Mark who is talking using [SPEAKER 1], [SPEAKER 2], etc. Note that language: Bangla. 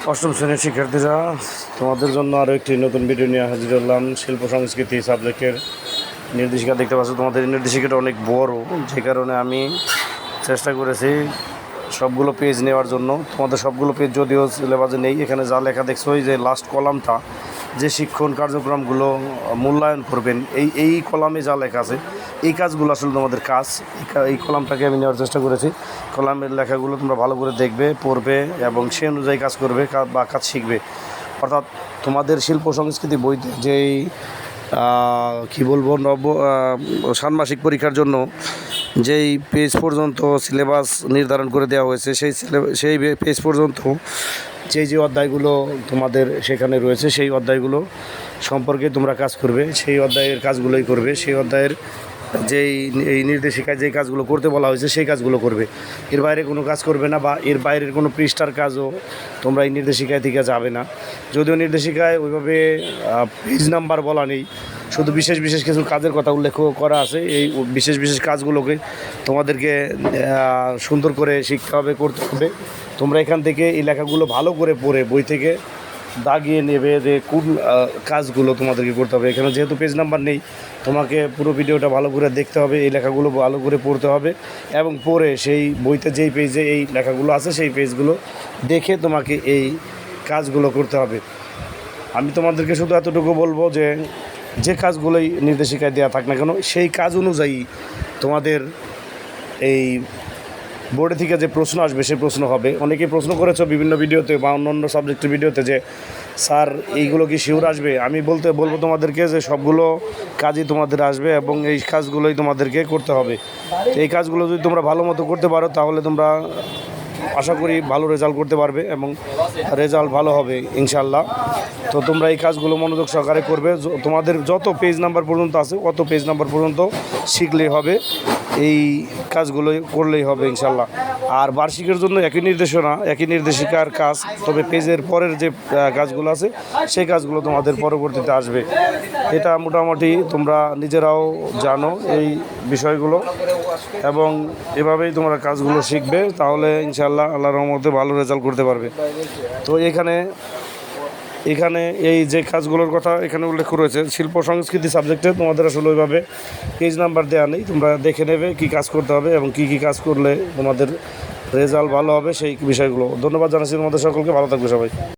[SPEAKER 1] অষ্টম শ্রেণীর শিক্ষার্থীরা, তোমাদের জন্য আরও একটি নতুন ভিডিও নিয়ে হাজির হলাম। শিল্প সংস্কৃতি সাবজেক্টের নির্দেশিকা দেখতে পাচ্ছ। তোমাদের নির্দেশিকাটা অনেক বড়, যে কারণে আমি চেষ্টা করেছি সবগুলো পেজ নেওয়ার জন্য। তোমাদের সবগুলো পেজ যদিও সিলেবাসে নেই। এখানে যা লেখা দেখছো, এই যে লাস্ট কলামটা, যে শিক্ষণ কার্যক্রমগুলো মূল্যায়ন করবেন, এই কলামে যা লেখা আছে, এই কাজগুলো আসলে তোমাদের কাজ। এই কলামটাকে আমি নেওয়ার চেষ্টা করেছি। কলামের লেখাগুলো তোমরা ভালো করে দেখবে, পড়বে এবং সেই অনুযায়ী কাজ করবে বা কাজ শিখবে। অর্থাৎ তোমাদের শিল্প সংস্কৃতি বইতে যেই কী বলবো, ষান্মাসিক পরীক্ষার জন্য যেই পেজ পর্যন্ত সিলেবাস নির্ধারণ করে দেওয়া হয়েছে, সেই পেজ পর্যন্ত যে অধ্যায়গুলো তোমাদের সেখানে রয়েছে, সেই অধ্যায়গুলো সম্পর্কে তোমরা কাজ করবে, সেই অধ্যায়ের কাজগুলোই করবে। সেই অধ্যায়ের এই নির্দেশিকায় যে কাজগুলো করতে বলা হয়েছে সেই কাজগুলো করবে। এর বাইরে কোনো কাজ করবে না, বা এর বাইরের কোনো পৃষ্ঠার কাজও তোমরা এই নির্দেশিকায় থেকে যাবে না। যদিও নির্দেশিকায় ওইভাবে পেজ নাম্বার বলা নেই, শুধু বিশেষ বিশেষ কিছু কাজের কথা উল্লেখ করা আছে। এই বিশেষ বিশেষ কাজগুলোকে তোমাদেরকে সুন্দর করে শিখতে হবে, করতে হবে। তোমরা এখান থেকে এই লেখাগুলো ভালো করে পড়ে বই থেকে দাগিয়ে নেবে যে কোন কাজগুলো তোমাদেরকে করতে হবে। এখানে যেহেতু পেজ নাম্বার নেই, তোমাকে পুরো ভিডিওটা ভালো করে দেখতে হবে, এই লেখাগুলো ভালো করে পড়তে হবে এবং পড়ে সেই বইতে যেই পেজে এই লেখাগুলো আছে সেই পেজগুলো দেখে তোমাকে এই কাজগুলো করতে হবে। আমি তোমাদেরকে শুধু এতটুকু বলবো যে কাজগুলোই নির্দেশিকায় দেওয়া থাক না কেন, সেই কাজ অনুযায়ী তোমাদের এই বোর্ডে থেকে যে প্রশ্ন আসবে সেই প্রশ্ন হবে। অনেকেই প্রশ্ন করেছো বিভিন্ন ভিডিওতে বা অন্য সাবজেক্টের ভিডিওতে যে স্যার এইগুলো কি শিওর আসবে। আমি বলবো তোমাদেরকে যে সবগুলো কাজই তোমাদের আসবে এবং এই কাজগুলোই তোমাদেরকে করতে হবে। এই কাজগুলো যদি তোমরা ভালো মতো করতে পারো তাহলে তোমরা আশা করি ভালো রেজাল্ট করতে পারবে এবং রেজাল্ট ভালো হবে ইনশাল্লাহ। তো তোমরা এই কাজগুলো মনোযোগ সহকারে করবে। তোমাদের যত পেজ নাম্বার পর্যন্ত আছে অত পেজ নাম্বার পর্যন্ত শিখলেই হবে, এই কাজগুলো করলেই হবে ইনশাল্লাহ। আর বার্ষিকের জন্য একই নির্দেশনা, একই নির্দেশিকার কাজ, তবে পেজের পরের যে কাজগুলো আছে সেই কাজগুলো তোমাদের পরবর্তীতে আসবে। এটা মোটামুটি তোমরা নিজেরাও জানো এই বিষয়গুলো, এবং এভাবেই তোমরা কাজগুলো শিখবে, তাহলে ইনশাল্লাহ আল্লাহর রহমতে ভালো রেজাল্ট করতে পারবে। তো এখানে এই যে কাজগুলোর কথা এখানে উল্লেখ রয়েছে শিল্প সংস্কৃতি সাবজেক্টে, তোমাদের আসলে ওইভাবে পেজ নাম্বার দেওয়া নেই। তোমরা দেখে নেবে কী কাজ করতে হবে এবং কী কাজ করলে তোমাদের রেজাল্ট ভালো হবে সেই বিষয়গুলো। ধন্যবাদ জানাচ্ছি তোমাদের সকলকে। ভালো থাকবে সবাই।